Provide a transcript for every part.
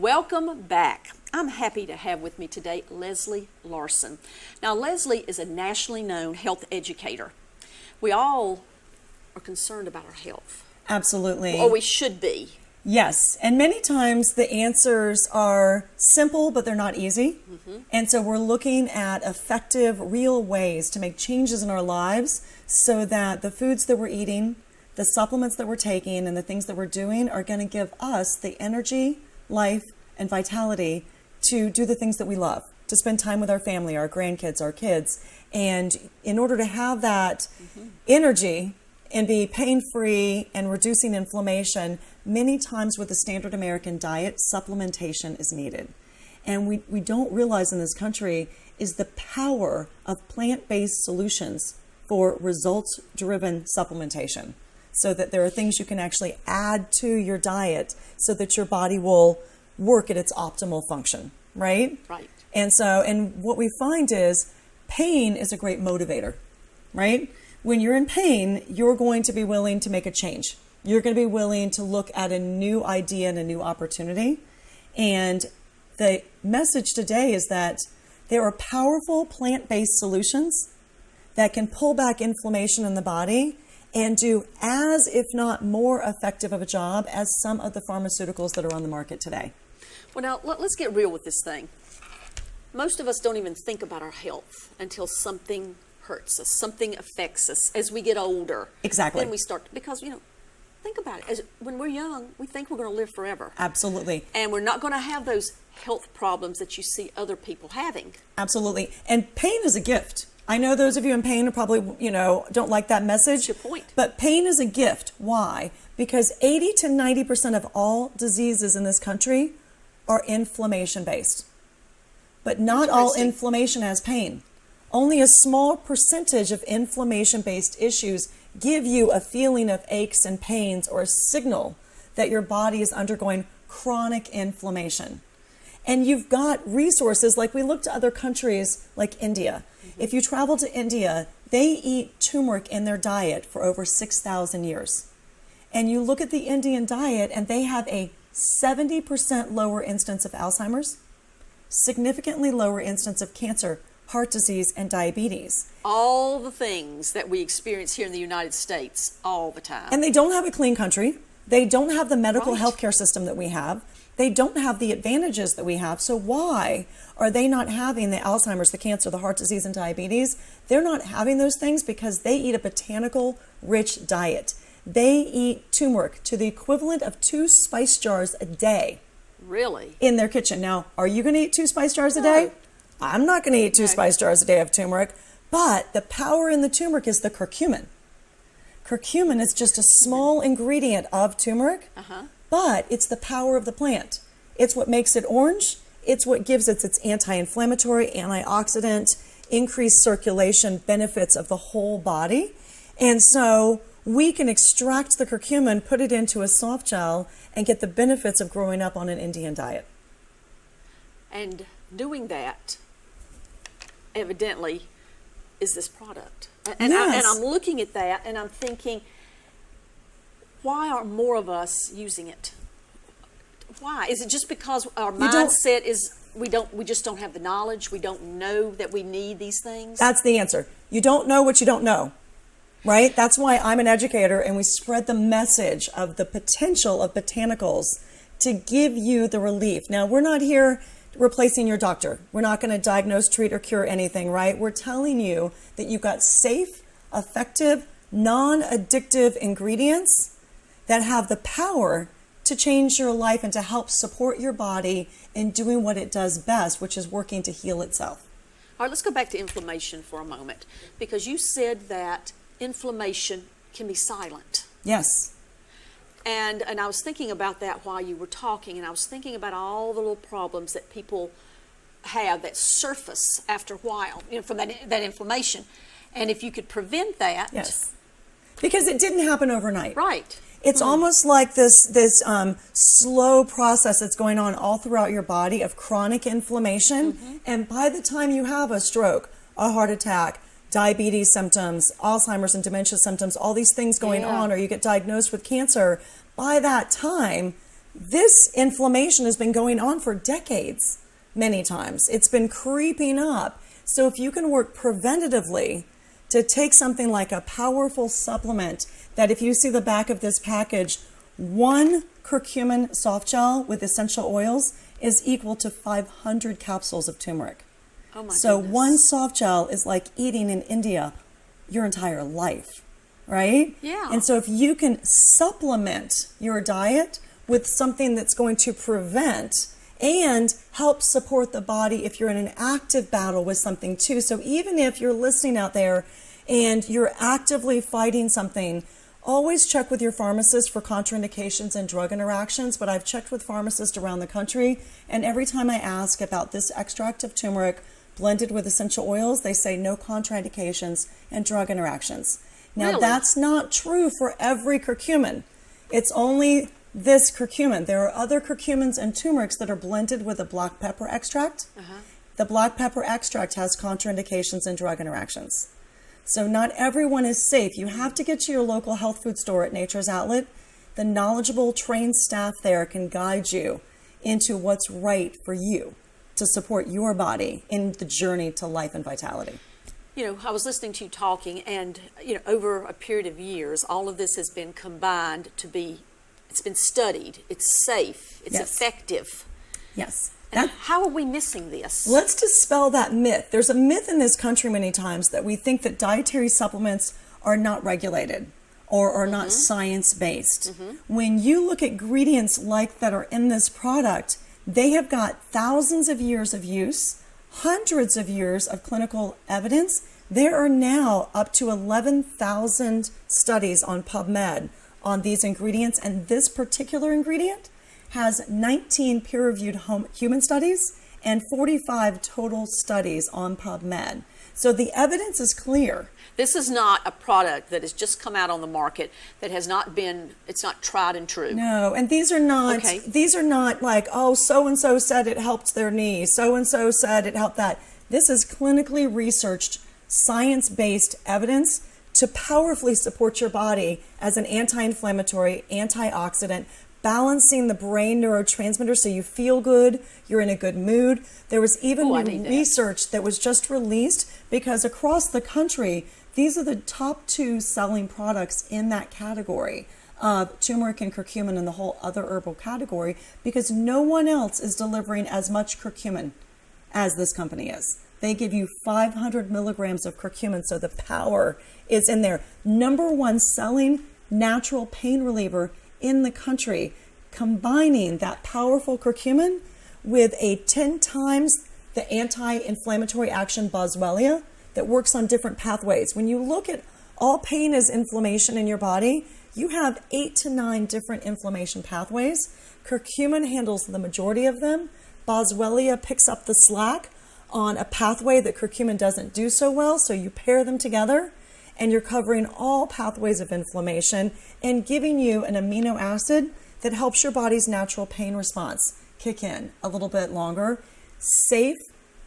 Welcome back. I'm happy to have with me today Leslie Larson. Now, Leslie is a nationally known health educator. We all are concerned about our health. Absolutely. Or we should be. Yes, and many times the answers are simple, but they're not easy. And so we're looking at effective, real ways to make changes in our lives so that the foods that we're eating, the supplements that we're taking, and the things that we're doing are going to give us the energy, life, and vitality to do the things that we love, to spend time with our family, our grandkids, our kids. And in order to have that energy and be pain-free and reducing inflammation, many times with the standard American diet, supplementation is needed. And we don't realize in this country is the power of plant-based solutions for results-driven supplementation. So that there are things you can actually add to your diet so that your body will work at its optimal function, right? Right. And so, and what we find is pain is a great motivator, right? When you're in pain, you're going to be willing to make a change. You're going to be willing to look at a new idea and a new opportunity. And the message today is that there are powerful plant-based solutions that can pull back inflammation in the body and do as, if not more effective of a job as some of the pharmaceuticals that are on the market today. Well, now, let's get real with this thing. Most of us don't even think about our health until something hurts us, something affects us as we get older. Exactly. Then we start, because, think about it. When we're young, we think we're going to live forever. Absolutely. And we're not going to have those health problems that you see other people having. Absolutely. And pain is a gift. I know those of you in pain are probably, don't like that message. That's your point. But pain is a gift. Why? Because 80 to 90% of all diseases in this country are inflammation-based. But not all inflammation has pain. Only a small percentage of inflammation-based issues give you a feeling of aches and pains or a signal that your body is undergoing chronic inflammation. And you've got resources, like we look to other countries like India. If you travel to India, they eat turmeric in their diet for over 6,000 years. And you look at the Indian diet and they have a 70% lower instance of Alzheimer's, significantly lower instance of cancer, heart disease, and diabetes. All the things that we experience here in the United States all the time. And they don't have a clean country. They don't have the medical healthcare system that we have. They don't have the advantages that we have. So why are they not having the Alzheimer's, the cancer, the heart disease, and diabetes? They're not having those things because they eat a botanical-rich diet. They eat turmeric to the equivalent of 2 spice jars a day. Really? In their kitchen. Now, are you going to eat 2 spice jars a day? I'm not going to eat 2 spice jars a day of turmeric. But the power in the turmeric is the curcumin. Curcumin is just a small ingredient of turmeric. But it's the power of the plant. It's what makes it orange. It's what gives it its anti-inflammatory, antioxidant, increased circulation benefits of the whole body. And so we can extract the curcumin, put it into a soft gel, and get the benefits of growing up on an Indian diet. And doing that, evidently, is this product. And I'm looking at that and I'm thinking, why aren't more of us using it? Why? Is it just because our mindset is we just don't have the knowledge, we don't know that we need these things? That's the answer. You don't know what you don't know, right? That's why I'm an educator and we spread the message of the potential of botanicals to give you the relief. Now, we're not here replacing your doctor. We're not going to diagnose, treat, or cure anything, right? We're telling you that you've got safe, effective, non-addictive ingredients that have the power to change your life and to help support your body in doing what it does best, which is working to heal itself. All right, let's go back to inflammation for a moment, because you said that inflammation can be silent. Yes. And I was thinking about that while you were talking, and I was thinking about all the little problems that people have that surface after a while, from that inflammation. And if you could prevent that. Yes. Because it didn't happen overnight. Right. It's almost like this slow process that's going on all throughout your body of chronic inflammation. And by the time you have a stroke, a heart attack, diabetes symptoms, Alzheimer's and dementia symptoms, all these things going on, or you get diagnosed with cancer, by that time, This inflammation has been going on for decades, many times. It's been creeping up. So if you can work preventatively to take something like a powerful supplement that, if you see the back of this package, one curcumin soft gel with essential oils is equal to 500 capsules of turmeric. Oh my So goodness. one soft gel is like eating in India your entire life, right? Yeah. And so if you can supplement your diet with something that's going to prevent and help support the body if you're in an active battle with something too. So even if you're listening out there and you're actively fighting something, always check with your pharmacist for contraindications and drug interactions. But I've checked with pharmacists around the country, and every time I ask about this extract of turmeric blended with essential oils, they say no contraindications and drug interactions. Now, Really? that's not true for every curcumin. It's only this curcumin. There are other curcumins and turmerics that are blended with a black pepper extract. The black pepper extract has contraindications and drug interactions. So not everyone is safe. You have to get to your local health food store at Nature's Outlet. The knowledgeable, trained staff there can guide you into what's right for you to support your body in the journey to life and vitality. You know, I was listening to you talking, and, you know, over a period of years, all of this has been combined to be, it's been studied, it's safe, it's Yes. effective. Yes. And how are we missing this? Let's dispel that myth. There's a myth in this country many times that we think that dietary supplements are not regulated or are not science-based. When you look at ingredients like that are in this product, they have got thousands of years of use, hundreds of years of clinical evidence. There are now up to 11,000 studies on PubMed on these ingredients, and this particular ingredient has 19 peer-reviewed human studies and 45 total studies on PubMed. So the evidence is clear. This is not a product that has just come out on the market that has not been, it's not tried and true. No, and these are not Okay. these are not like, oh, so and so said it helped their knee, so and so said it helped that. This is clinically researched, science-based evidence to powerfully support your body as an anti-inflammatory, antioxidant, balancing the brain neurotransmitters so you feel good, you're in a good mood. There was even Ooh, I new need that. research that was just released because across the country, these are the top 2 selling products in that category of turmeric and curcumin and the whole other herbal category, because no one else is delivering as much curcumin as this company is. They give you 500 milligrams of curcumin, so the power is in there. Number 1 selling natural pain reliever in the country, combining that powerful curcumin with a 10 times the anti-inflammatory action boswellia that works on different pathways. When you look at all pain as inflammation in your body, you have 8 to 9 different inflammation pathways. Curcumin handles the majority of them. Boswellia picks up the slack on a pathway that curcumin doesn't do so well, so you pair them together and you're covering all pathways of inflammation and giving you an amino acid that helps your body's natural pain response kick in a little bit longer. Safe,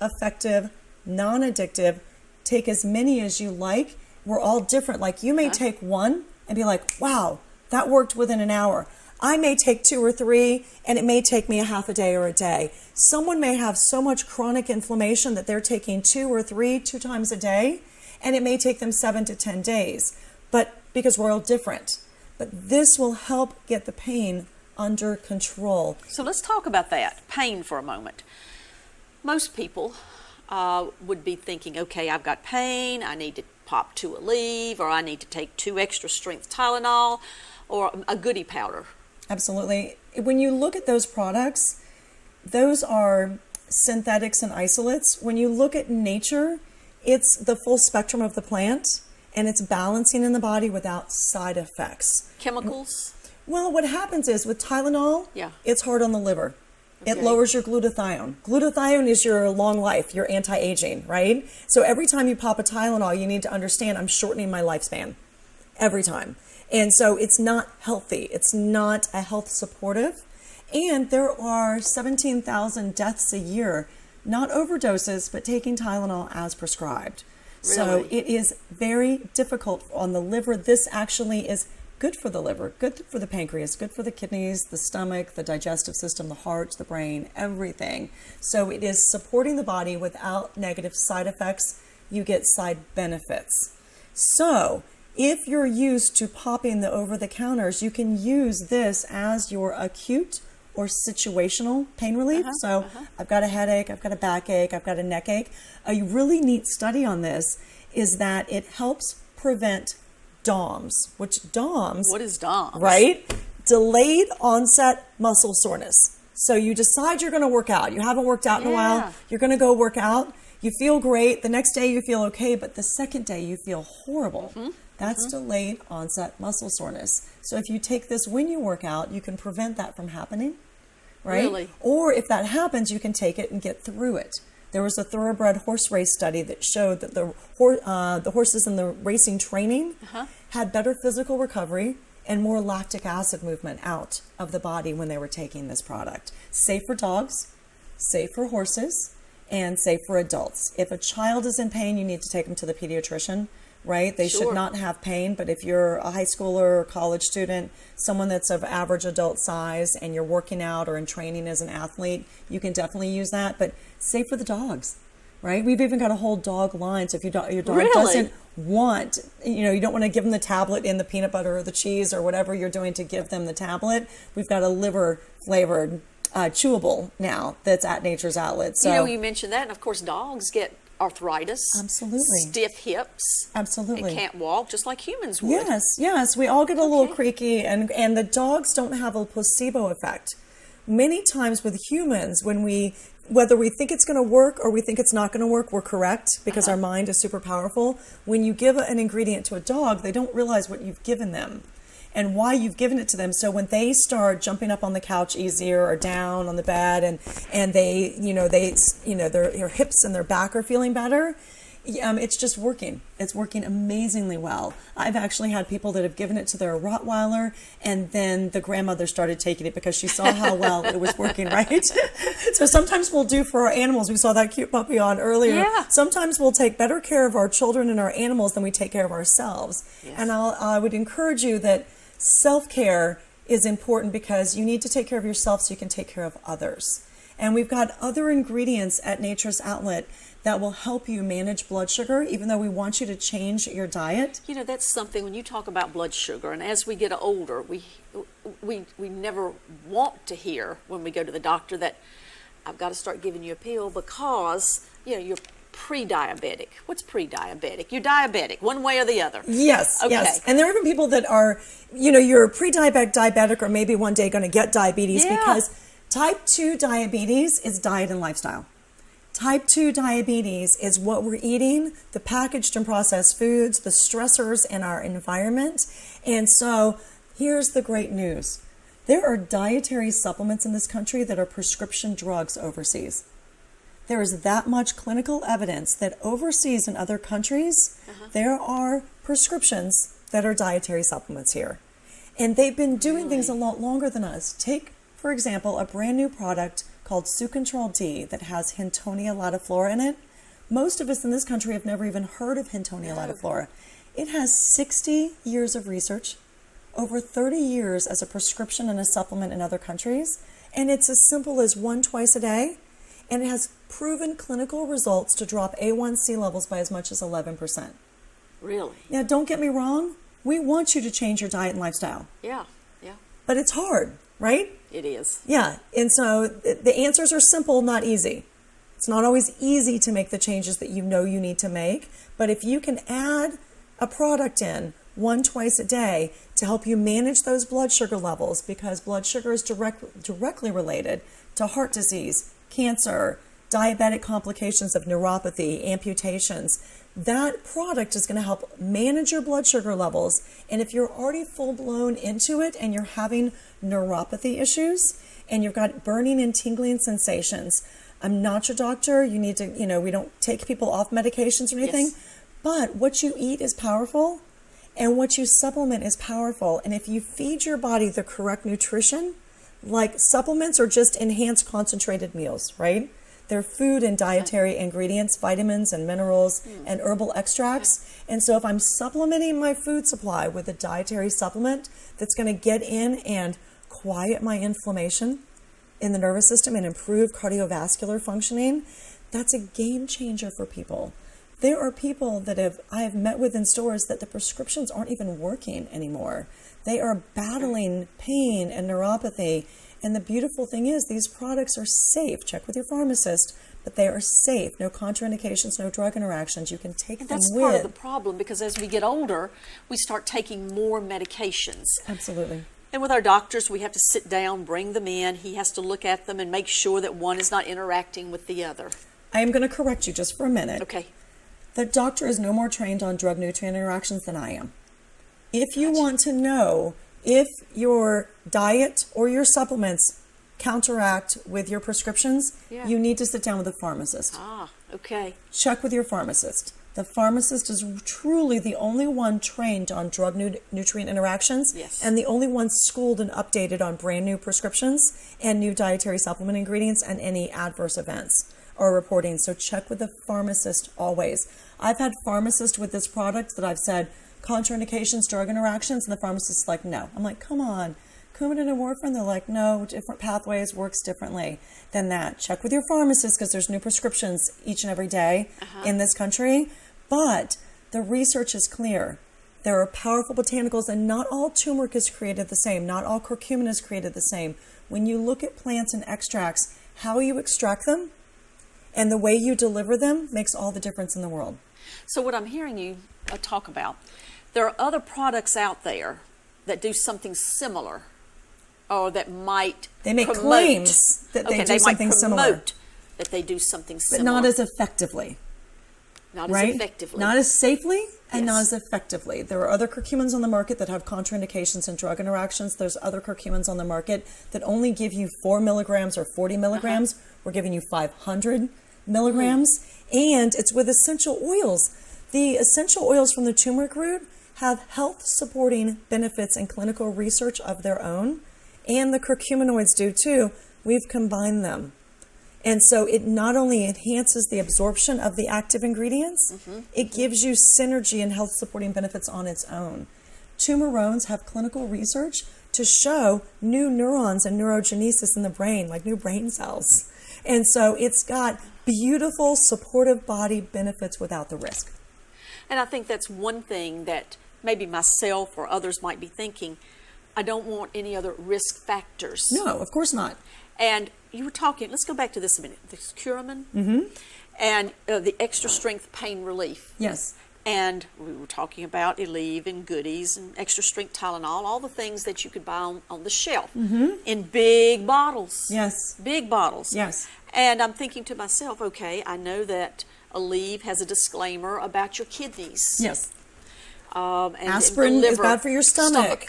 effective, non-addictive. Take as many as you like. We're all different. Like, you may take one and be like, wow, that worked within an hour. I may take 2 or 3 and it may take me a half a day or a day. Someone may have so much chronic inflammation that they're taking 2 or 3 2 times a day, and it may take them 7 to 10 days, but because we're all different. But this will help get the pain under control. So let's talk about that, pain, for a moment. Most people would be thinking, okay, I've got pain, I need to pop 2 Aleve, or I need to take 2 extra strength Tylenol, or a goodie powder. Absolutely. When you look at those products, those are synthetics and isolates. When you look at nature, it's the full spectrum of the plant, and it's balancing in the body without side effects. Chemicals? Well, what happens is with Tylenol, Yeah. it's hard on the liver. It Okay. lowers your glutathione. Glutathione is your long life, your anti-aging, right? So every time you pop a Tylenol, you need to understand I'm shortening my lifespan every time. And so it's not healthy. It's not a health supportive. And there are 17,000 deaths a year, not overdoses, but taking Tylenol as prescribed. So Really? it is very difficult on the liver. This actually is good for the liver, good for the pancreas, good for the kidneys, the stomach, the digestive system, the heart, the brain, everything. So it is supporting the body without negative side effects. You get side benefits. So if you're used to popping the over-the-counters, you can use this as your acute or situational pain relief. I've got a headache, I've got a backache, I've got a neck ache. A really neat study on this is that it helps prevent DOMS, which DOMS... What is DOMS? Right? Delayed onset muscle soreness. So you decide you're going to work out. You haven't worked out in a while. You're going to go work out. You feel great. The next day you feel okay, but the second day you feel horrible. That's delayed onset muscle soreness. So if you take this when you work out, you can prevent that from happening, right? Really? Or if that happens, you can take it and get through it. There was a thoroughbred horse race study that showed that the horses in the racing training had better physical recovery and more lactic acid movement out of the body when they were taking this product. Safe for dogs, safe for horses, and safe for adults. If a child is in pain, you need to take them to the pediatrician, right? They should not have pain, but if you're a high schooler or college student, someone that's of average adult size and you're working out or in training as an athlete, you can definitely use that, but safe for the dogs, right? We've even got a whole dog line, so if your dog doesn't want, you don't want to give them the tablet in the peanut butter or the cheese or whatever you're doing to give them the tablet, we've got a liver flavored chewable now that's at Nature's Outlet. So you mentioned that, and of course dogs get arthritis, absolutely, stiff hips, absolutely, and can't walk just like humans would. Yes, we all get a little creaky, and the dogs don't have a placebo effect. Many times with humans, whether we think it's going to work or we think it's not going to work, we're correct because our mind is super powerful. When you give an ingredient to a dog, they don't realize what you've given them and why you've given it to them. So when they start jumping up on the couch easier or down on the bed and they their hips and their back are feeling better, it's just working. It's working amazingly well. I've actually had people that have given it to their Rottweiler, and then the grandmother started taking it because she saw how well it was working, right? So sometimes we'll do for our animals. We saw that cute puppy on earlier. Yeah. Sometimes we'll take better care of our children and our animals than we take care of ourselves. Yes. And I would encourage you that self-care is important because you need to take care of yourself so you can take care of others. And we've got other ingredients at Nature's Outlet that will help you manage blood sugar, even though we want you to change your diet. That's something when you talk about blood sugar, and as we get older, we never want to hear when we go to the doctor that I've got to start giving you a pill because, you're pre-diabetic. What's pre-diabetic? You're diabetic, one way or the other. Yes, okay. Yes. And there are even people that are, you're diabetic, or maybe one day going to get diabetes because type 2 diabetes is diet and lifestyle. Type 2 diabetes is what we're eating, the packaged and processed foods, the stressors in our environment. And so here's the great news. There are dietary supplements in this country that are prescription drugs overseas. There is that much clinical evidence that overseas in other countries, there are prescriptions that are dietary supplements here. And they've been doing things a lot longer than us. Take, for example, a brand new product called Sucontrol D that has Hintonia latiflora in it. Most of us in this country have never even heard of Hintonia latiflora. It has 60 years of research, over 30 years as a prescription and a supplement in other countries, and it's as simple as 1 twice a day, and it has proven clinical results to drop A1C levels by as much as 11%. Really? Now, don't get me wrong. We want you to change your diet and lifestyle. Yeah. But it's hard, right? It is. Yeah, and so the answers are simple, not easy. It's not always easy to make the changes that you need to make, but if you can add a product in 1 twice a day to help you manage those blood sugar levels, because blood sugar is directly related to heart disease, cancer, diabetic complications of neuropathy, amputations, that product is going to help manage your blood sugar levels. And if you're already full-blown into it and you're having neuropathy issues and you've got burning and tingling sensations, I'm not your doctor. You need to, we don't take people off medications or anything, but what you eat is powerful and what you supplement is powerful. And if you feed your body the correct nutrition, like supplements are just enhanced concentrated meals, right? They're food and dietary ingredients, vitamins and minerals and herbal extracts. And so if I'm supplementing my food supply with a dietary supplement that's going to get in and quiet my inflammation in the nervous system and improve cardiovascular functioning, that's a game changer for people. There are people that I have met with in stores that the prescriptions aren't even working anymore. They are battling pain and neuropathy. And the beautiful thing is these products are safe. Check with your pharmacist, but they are safe. No contraindications, no drug interactions. You can take them with. That's part of the problem, because as we get older, we start taking more medications. Absolutely. And with our doctors, we have to sit down, bring them in. He has to look at them and make sure that one is not interacting with the other. I am going to correct you just for a minute. Okay. The doctor is no more trained on drug nutrient interactions than I am. If you want to know if your diet or your supplements counteract with your prescriptions, you need to sit down with a pharmacist. Ah, okay. Check with your pharmacist. The pharmacist is truly the only one trained on drug nutrient interactions, and the only one schooled and updated on brand new prescriptions and new dietary supplement ingredients and any adverse events or reporting. So check with the pharmacist always. I've had pharmacists with this product that I've said, contraindications, drug interactions, and the pharmacist's like, no. I'm like, come on. Coumadin and warfarin, they're like, no, different pathways, works differently than that. Check with your pharmacist, because there's new prescriptions each and every day in this country. But the research is clear. There are powerful botanicals, and not all turmeric is created the same. Not all curcumin is created the same. When you look at plants and extracts, how you extract them and the way you deliver them makes all the difference in the world. So what I'm hearing you talk about, there are other products out there that do something similar, or that might They make promote, claims that they do something similar. That they do something But similar. not as effectively. Not right? as effectively. Not as safely and not as effectively. There are other curcumins on the market that have contraindications and drug interactions. There's other curcumins on the market that only give you 4 milligrams or 40 milligrams. We're giving you 500 milligrams. And it's with essential oils. The essential oils from the turmeric root have health-supporting benefits and clinical research of their own. And the curcuminoids do too. We've combined them. And so it not only enhances the absorption of the active ingredients, it gives you synergy and health-supporting benefits on its own. Turmerones have clinical research to show new neurons and neurogenesis in the brain, like new brain cells. And so it's got beautiful, supportive body benefits without the risk. And I think that's one thing that maybe myself or others might be thinking. I don't want any other risk factors. No, of course not. And you were talking, let's go back to this a minute, the curcumin and the extra strength pain relief. Yes. And we were talking about Aleve and Goodies and extra strength Tylenol, all the things that you could buy on the shelf in big bottles. Yes. Big bottles. Yes. And I'm thinking to myself, okay, I know that Aleve has a disclaimer about your kidneys. Yes. And aspirin the is bad for your stomach.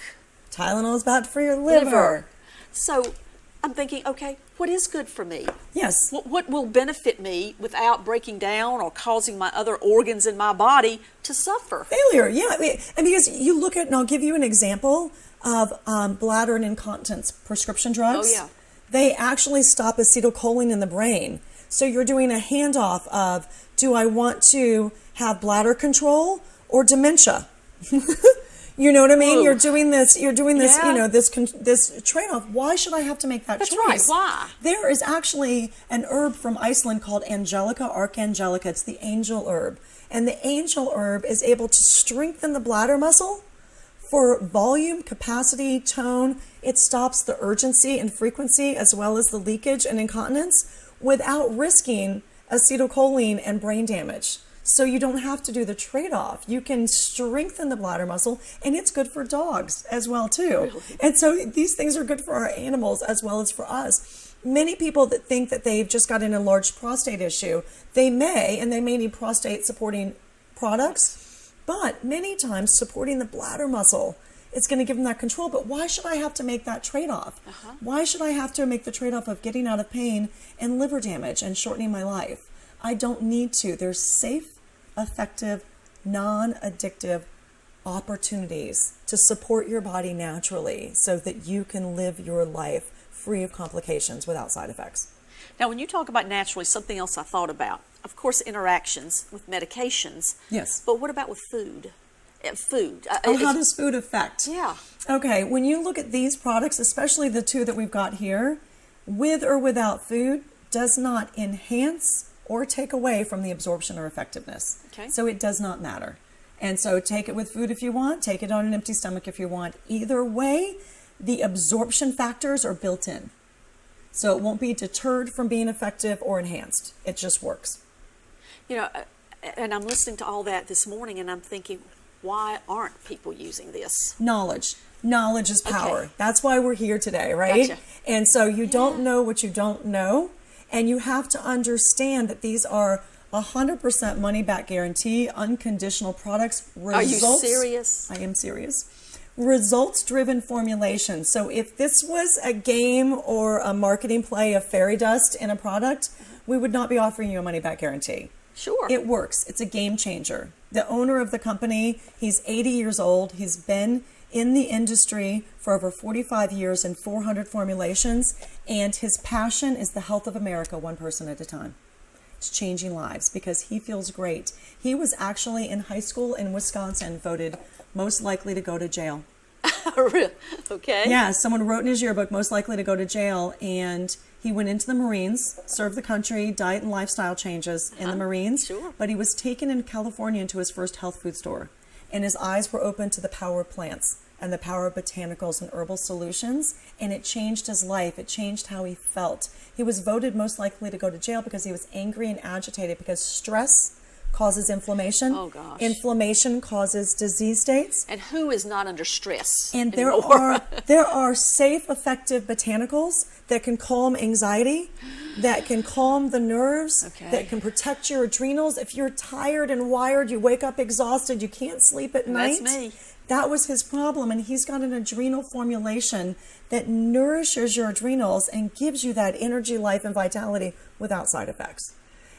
Tylenol is bad for your liver. So I'm thinking, okay, what is good for me? Yes. What will benefit me without breaking down or causing my other organs in my body to suffer? Failure, yeah. And because you look at, and I'll give you an example of bladder and incontinence prescription drugs. Oh, yeah. They actually stop acetylcholine in the brain. So you're doing a handoff of, do I want to have bladder control or dementia? You know what I mean? Ooh. You're doing this, Yeah. you know, this trade-off. Why should I have to make that That's choice? right. Why? There is actually an herb from Iceland called Archangelica. It's the angel herb. And the angel herb is able to strengthen the bladder muscle for volume, capacity, tone. It stops the urgency and frequency as well as the leakage and incontinence without risking acetylcholine and brain damage. So you don't have to do the trade-off. You can strengthen the bladder muscle, and it's good for dogs as well too. Really? And so these things are good for our animals as well as for us. Many people that think that they've just got an enlarged prostate issue, they may need prostate supporting products, but many times supporting the bladder muscle, it's going to give them that control. But why should I have to make that trade-off? Why should I have to make the trade-off of getting out of pain and liver damage and shortening my life? I don't need to. There's safe, effective, non-addictive opportunities to support your body naturally so that you can live your life free of complications without side effects. Now, when you talk about naturally, something else I thought about, of course, interactions with medications. Yes. But what about with food? Food. How does food affect? Yeah. Okay, when you look at these products, especially the two that we've got here, with or without food, does not enhance or take away from the absorption or effectiveness. Okay. So it does not matter. And so take it with food if you want, take it on an empty stomach if you want. Either way, the absorption factors are built in. So it won't be deterred from being effective or enhanced. It just works. You know, and I'm listening to all that this morning, and I'm thinking, why aren't people using this? Knowledge. Knowledge is power. Okay. That's why we're here today, right? Gotcha. And so you don't know what you don't know, and you have to understand that these are 100% money back guarantee, unconditional products. Are you serious? I am serious. Results driven formulation. So if this was a game or a marketing play of fairy dust in a product, we would not be offering you a money back guarantee. Sure. It works. It's a game changer. The owner of the company, he's 80 years old. He's been in the industry for over 45 years in 400 formulations, and his passion is the health of America, one person at a time. It's changing lives because he feels great. He was actually in high school in Wisconsin voted most likely to go to jail. Okay. Yeah, someone wrote in his yearbook most likely to go to jail, and he went into the Marines, served the country, diet and lifestyle changes in the Marines. Sure. But he was taken in California into his first health food store, and his eyes were open to the power of plants and the power of botanicals and herbal solutions, and it changed his life. It changed how he felt. He was voted most likely to go to jail because he was angry and agitated because stress causes inflammation. Oh, gosh. Inflammation causes disease states. And who is not under stress? And anymore? there are safe, effective botanicals that can calm anxiety, that can calm the nerves, Okay. that can protect your adrenals. If you're tired and wired, you wake up exhausted, you can't sleep at night. That's me. That was his problem, and he's got an adrenal formulation that nourishes your adrenals and gives you that energy, life, and vitality without side effects.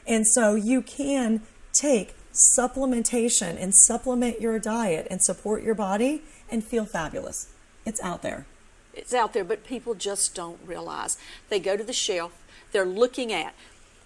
And so you can take supplementation and supplement your diet and support your body and feel fabulous. It's out there. It's out there, but people just don't realize. They go to the shelf, they're looking at,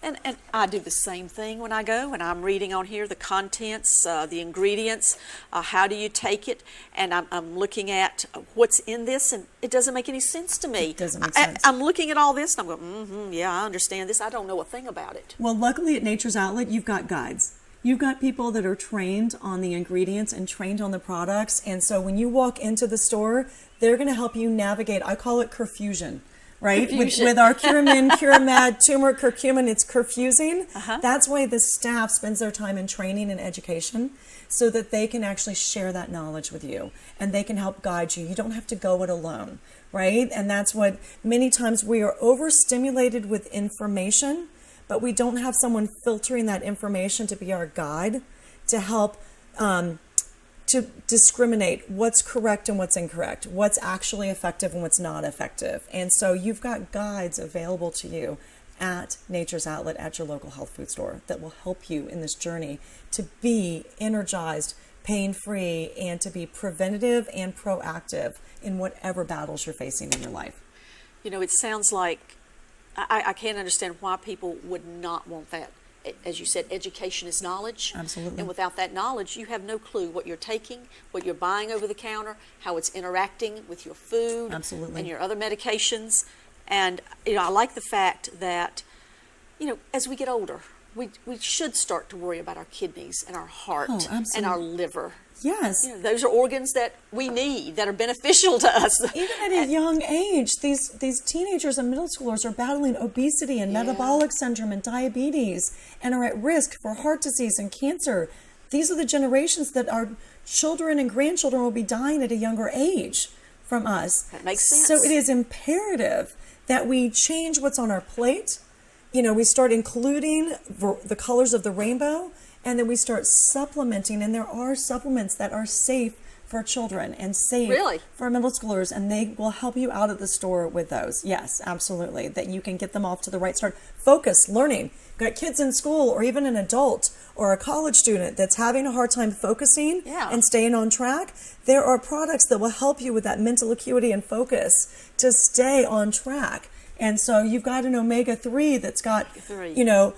and I do the same thing when I go, and I'm reading on here the contents, the ingredients, how do you take it, and I'm looking at what's in this, and it doesn't make any sense to me. It doesn't make sense. I'm looking at all this, and I'm going, yeah, I understand this. I don't know a thing about it. Well, luckily at Nature's Outlet, you've got guides. You've got people that are trained on the ingredients and trained on the products. And so when you walk into the store, they're going to help you navigate. I call it curfusion, right? With our cumin, curamad, turmeric, curcumin, it's curfusing. That's why the staff spends their time in training and education so that they can actually share that knowledge with you and they can help guide you. You don't have to go it alone, right? And that's what many times we are overstimulated with information, but we don't have someone filtering that information to be our guide to help to discriminate what's correct and what's incorrect, what's actually effective and what's not effective. And so you've got guides available to you at Nature's Outlet at your local health food store that will help you in this journey to be energized, pain-free, and to be preventative and proactive in whatever battles you're facing in your life. You know, it sounds like I can't understand why people would not want that. As you said, education is knowledge. Absolutely. And without that knowledge, you have no clue what you're taking, what you're buying over the counter, how it's interacting with your food. Absolutely. And your other medications. And, you know, I like the fact that, you know, as we get older, we should start to worry about our kidneys and our heart and our liver. Yes. You know, those are organs that we need, that are beneficial to us. Even at a young age, these teenagers and middle schoolers are battling obesity and metabolic syndrome and diabetes and are at risk for heart disease and cancer. These are the generations that our children and grandchildren will be dying at a younger age from us. That makes sense. So it is imperative that we change what's on our plate. You know, we start including the colors of the rainbow, and then we start supplementing, and there are supplements that are safe for children and safe for middle schoolers, and they will help you out at the store with those. Yes, absolutely, that you can get them off to the right start. Focus, learning. Got kids in school or even an adult or a college student that's having a hard time focusing and staying on track. There are products that will help you with that mental acuity and focus to stay on track. And so you've got an omega-3 that's got, Omega-3. you know,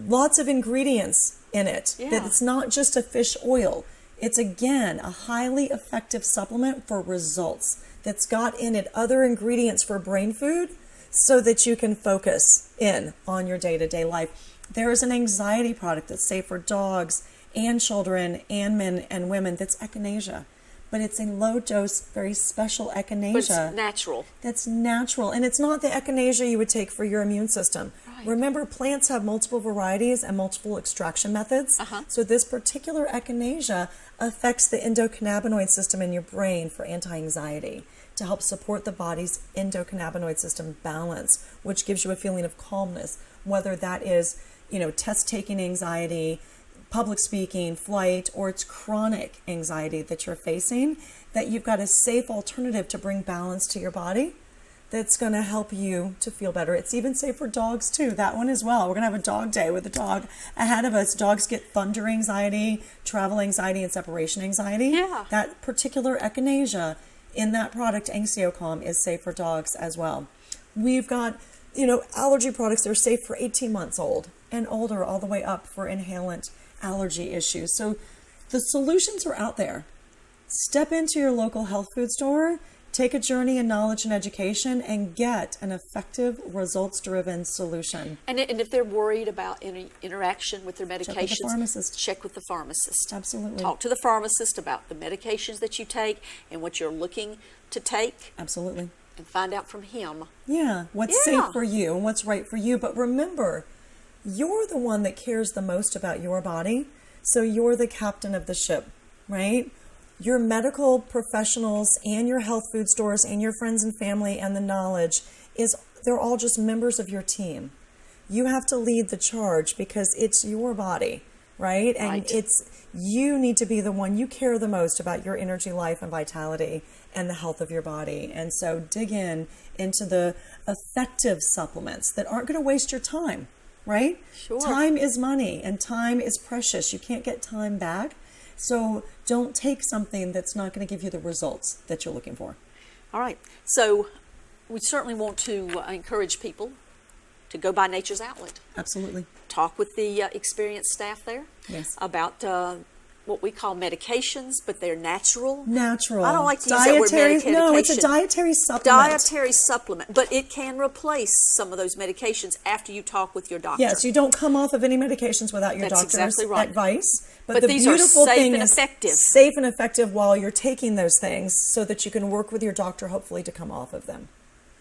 lots of ingredients in it. Yeah. That it's not just a fish oil. It's, again, a highly effective supplement for results that's got in it other ingredients for brain food so that you can focus in on your day-to-day life. There is an anxiety product that's safe for dogs and children and men and women that's echinacea. But it's a low-dose, very special echinacea. But it's natural. That's natural. And it's not the echinacea you would take for your immune system. Right. Remember, plants have multiple varieties and multiple extraction methods. So this particular echinacea affects the endocannabinoid system in your brain for anti-anxiety, to help support the body's endocannabinoid system balance, which gives you a feeling of calmness, whether that is, you know, test-taking anxiety, public speaking, flight, or it's chronic anxiety that you're facing, that you've got a safe alternative to bring balance to your body that's going to help you to feel better. It's even safe for dogs too, that one as well. We're going to have a dog day with a dog ahead of us. Dogs get thunder anxiety, travel anxiety, and separation anxiety. Yeah. That particular echinacea in that product, Anxiocalm, is safe for dogs as well. We've got, you know, allergy products that are safe for 18 months old and older, all the way up for inhalant allergy issues. So the solutions are out there. Step into your local health food store, take a journey in knowledge and education, and get an effective, results-driven solution. And if they're worried about any interaction with their medications, Check with the pharmacist. check with the pharmacist. Absolutely. Talk to the pharmacist about the medications that you take and what you're looking to take, Absolutely. and find out from him. Yeah, what's Yeah. safe for you and what's right for you. But remember, you're the one that cares the most about your body, so you're the captain of the ship, right? Your medical professionals and your health food stores and your friends and family and the knowledge they're all just members of your team. You have to lead the charge because it's your body, right? And Right. you need to be the one. You care the most about your energy, life, and vitality and the health of your body. And so dig into the effective supplements that aren't going to waste your time, right? Sure. Time is money and time is precious. You can't get time back. So don't take something that's not going to give you the results that you're looking for. All right. So we certainly want to encourage people to go by Nature's Outlet. Absolutely. Talk with the experienced staff there Yes. about what we call medications, but they're natural. Natural. I don't like to use that word medication. No, it's a dietary supplement. Dietary supplement, but it can replace some of those medications after you talk with your doctor. Yes, you don't come off of any medications without your That's doctor's exactly right. advice. But the these are beautiful safe thing and is effective. safe and effective while you're taking those things so that you can work with your doctor, hopefully, to come off of them.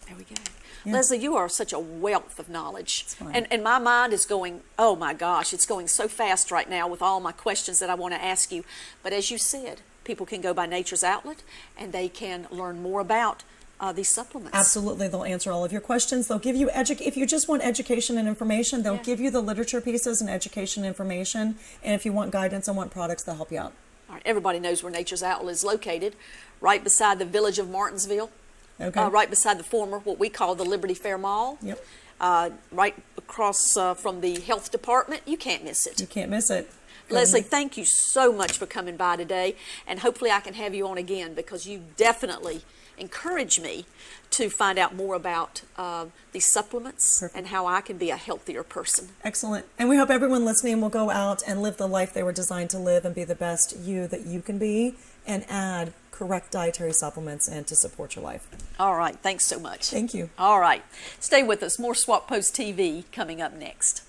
There we go. Yeah. Leslie, you are such a wealth of knowledge. It's fine. And my mind is going, oh my gosh, it's going so fast right now with all my questions that I want to ask you. But as you said, people can go by Nature's Outlet and they can learn more about these supplements. Absolutely. They'll answer all of your questions. They'll give you, if you just want education and information, they'll Yeah. give you the literature pieces and education information. And if you want guidance on what products, they'll help you out. All right, everybody knows where Nature's Outlet is located, right beside the village of Martinsville. Okay. Right beside the former, what we call the Liberty Fair Mall. Yep. Right across from the health department. You can't miss it. You can't miss it. Leslie, thank you so much for coming by today, and hopefully I can have you on again because you definitely encourage me to find out more about these supplements Perfect. and how I can be a healthier person. Excellent. And we hope everyone listening will go out and live the life they were designed to live and be the best you that you can be and add correct dietary supplements and to support your life. All right, thanks so much. Thank you. All right, stay with us. More Swap Post TV coming up next.